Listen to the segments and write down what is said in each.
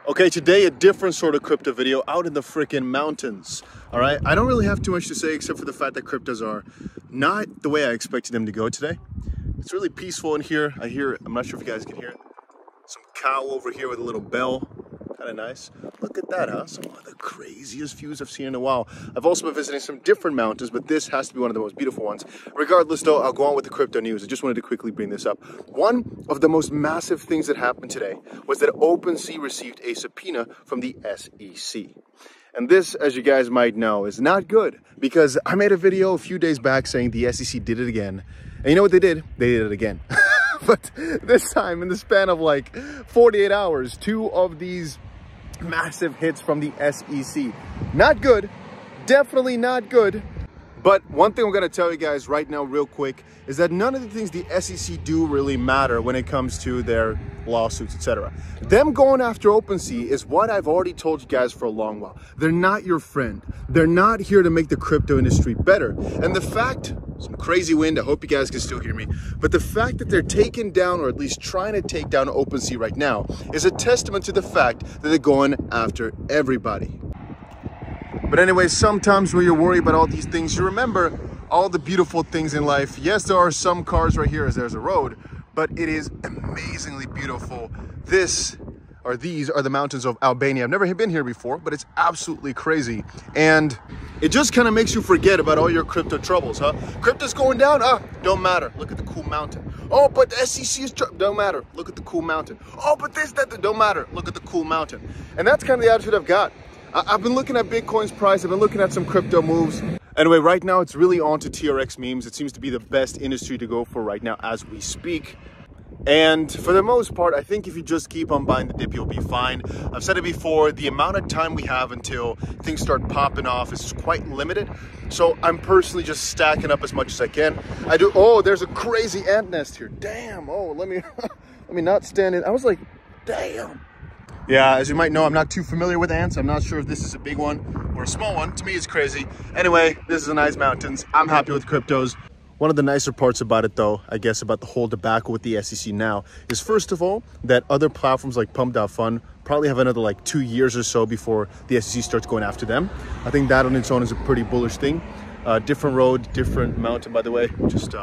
Okay, today a different sort of crypto video out in the freaking mountains. All right, I don't really have too much to say except for the fact that cryptos are not the way I expected them to go today. It's really peaceful in here. I'm not sure if you guys can hear it. Some cow over here with a little bell. Kind of nice. Look at that, huh? Some of the craziest views I've seen in a while. I've also been visiting some different mountains, but this has to be one of the most beautiful ones. Regardless though, I'll go on with the crypto news. I just wanted to quickly bring this up. One of the most massive things that happened today was that OpenSea received a subpoena from the SEC. And this, as you guys might know, is not good because I made a video a few days back saying the SEC did it again. And you know what they did? They did it again. But this time, in the span of like 48 hours, two of these massive hits from the SEC. Not good, definitely not good. But one thing I'm going to tell you guys right now real quick is that none of the things the SEC do really matter when it comes to their lawsuits, etc. Them going after OpenSea is what I've already told you guys for a long while. They're not your friend. They're not here to make the crypto industry better. And the fact, some crazy wind, I hope you guys can still hear me, but the fact that they're taking down, or at least trying to take down OpenSea right now, is a testament to the fact that they're going after everybody. But anyway, sometimes when you're worried about all these things, you remember all the beautiful things in life. Yes, there are some cars right here as there's a road, but it is amazingly beautiful. These are the mountains of Albania. I've never been here before, but it's absolutely crazy. And it just kind of makes you forget about all your crypto troubles, huh? Crypto's going down? Don't matter. Look at the cool mountain. Oh, but the SEC is don't matter. Look at the cool mountain. Oh, but this, that, don't matter. Look at the cool mountain. And that's kind of the attitude I've got. I've been looking at Bitcoin's price. I've been looking at some crypto moves. Anyway, right now it's really on to TRX memes. It seems to be the best industry to go for right now as we speak. And for the most part, I think if you just keep on buying the dip, you'll be fine. I've said it before, the amount of time we have until things start popping off is quite limited. So I'm personally just stacking up as much as I can. Oh, there's a crazy ant nest here. Damn, oh, let me not stand in. I was like, damn. Yeah, as you might know, I'm not too familiar with ants. I'm not sure if this is a big one or a small one. To me, it's crazy. Anyway, this is a nice mountains. I'm happy with cryptos. One of the nicer parts about it, though, I guess, about the whole debacle with the SEC now is, first of all, that other platforms like Pump.Fund probably have another like 2 years or so before the SEC starts going after them. I think that on its own is a pretty bullish thing. Different road, different mountain, by the way. Just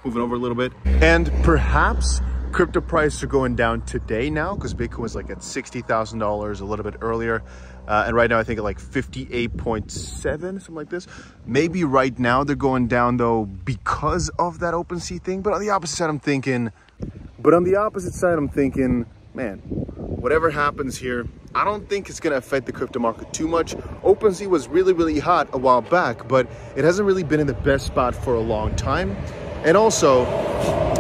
moving over a little bit. And perhaps crypto prices are going down today now because Bitcoin was like at $60,000 a little bit earlier. And right now I think at like 58.7, something like this. Maybe right now they're going down though because of that OpenSea thing. But on the opposite side, I'm thinking, man, whatever happens here, I don't think it's going to affect the crypto market too much. OpenSea was really, really hot a while back, but it hasn't really been in the best spot for a long time. And also,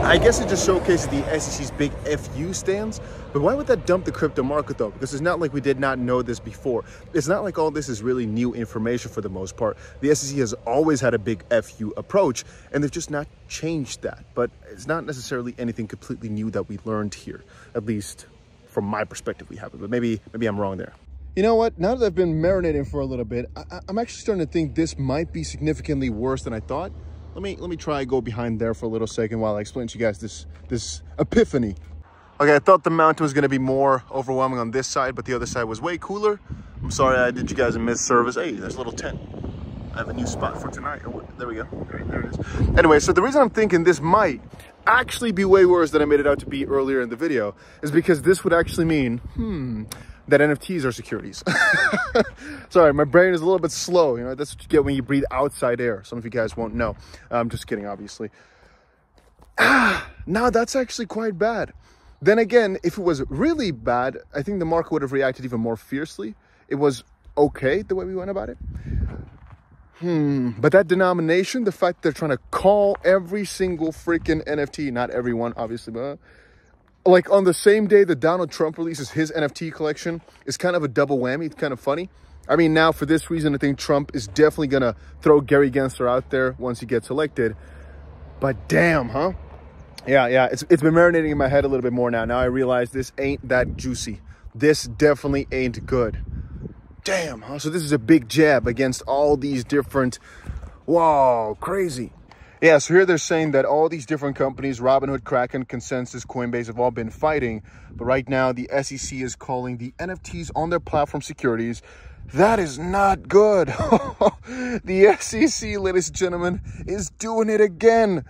I guess it just showcases the SEC's big FU stance. But why would that dump the crypto market though? Because it's not like we did not know this before. It's not like all this is really new information for the most part. The SEC has always had a big FU approach, and they've just not changed that. But it's not necessarily anything completely new that we learned here. At least from my perspective, we haven't. But maybe I'm wrong there. You know what? Now that I've been marinating for a little bit, I'm actually starting to think this might be significantly worse than I thought. Let me try and go behind there for a little second while I explain to you guys this epiphany. Okay, I thought the mountain was going to be more overwhelming on this side, but the other side was way cooler. I'm sorry I did you guys a misservice. Hey, there's a little tent. I have a new spot for tonight. Oh, there we go. Right, there it is. Anyway, so the reason I'm thinking this might actually be way worse than I made it out to be earlier in the video is because this would actually mean, that NFTs are securities. Sorry, my brain is a little bit slow. You know, that's what you get when you breathe outside air. Some of you guys won't know. I'm just kidding, obviously. Now that's actually quite bad. Then again, if it was really bad, I think the market would have reacted even more fiercely. It was okay the way we went about it. But that denomination, the fact that they're trying to call every single freaking NFT, not everyone, obviously, but like on the same day that Donald Trump releases his NFT collection, is kind of a double whammy. It's kind of funny. I mean, now for this reason, I think Trump is definitely going to throw Gary Gensler out there once he gets elected. But damn, huh? Yeah, it's been marinating in my head a little bit more now. Now I realize this ain't that juicy. This definitely ain't good. Damn, huh? So this is a big jab against all these different, wow, crazy. Yeah, so here they're saying that all these different companies, Robinhood, Kraken, Consensus, Coinbase, have all been fighting. But right now, the SEC is calling the NFTs on their platform securities. That is not good. The SEC, ladies and gentlemen, is doing it again.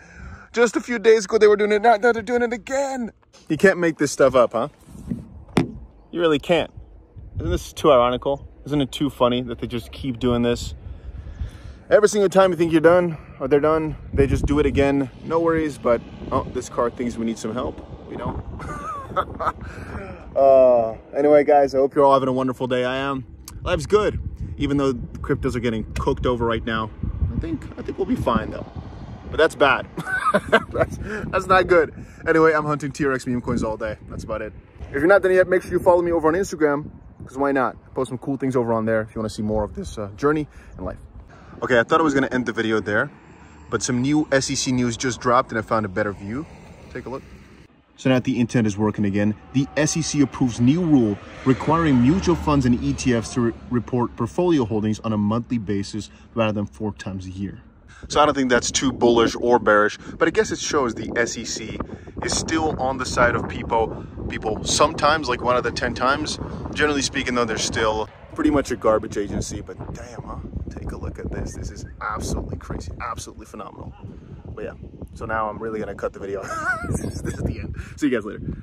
Just a few days ago, they were doing it. Now they're doing it again. You can't make this stuff up, huh? You really can't. Isn't this too ironical? Isn't it too funny that they just keep doing this? Every single time you think you're done or they're done, they just do it again. No worries, but oh, this car thinks we need some help. We don't. Anyway, guys, I hope you're all having a wonderful day. I am. Life's good, even though the cryptos are getting cooked over right now. I think we'll be fine though. But that's bad. that's not good. Anyway, I'm hunting TRX meme coins all day. That's about it. If you're not done yet, make sure you follow me over on Instagram, because why not? I post some cool things over on there if you want to see more of this journey in life. Okay, I thought I was going to end the video there, but some new SEC news just dropped and I found a better view. Take a look. So now the internet is working again. The SEC approves new rule requiring mutual funds and ETFs to report portfolio holdings on a monthly basis rather than 4 times a year. So I don't think that's too bullish or bearish, but I guess it shows the SEC is still on the side of people sometimes, like 1 out of 10 times. Generally speaking though, they're still pretty much a garbage agency, but damn, huh? Take a look at this. This is absolutely crazy, absolutely phenomenal. But yeah, so now I'm really gonna cut the video. This is the end. See you guys later.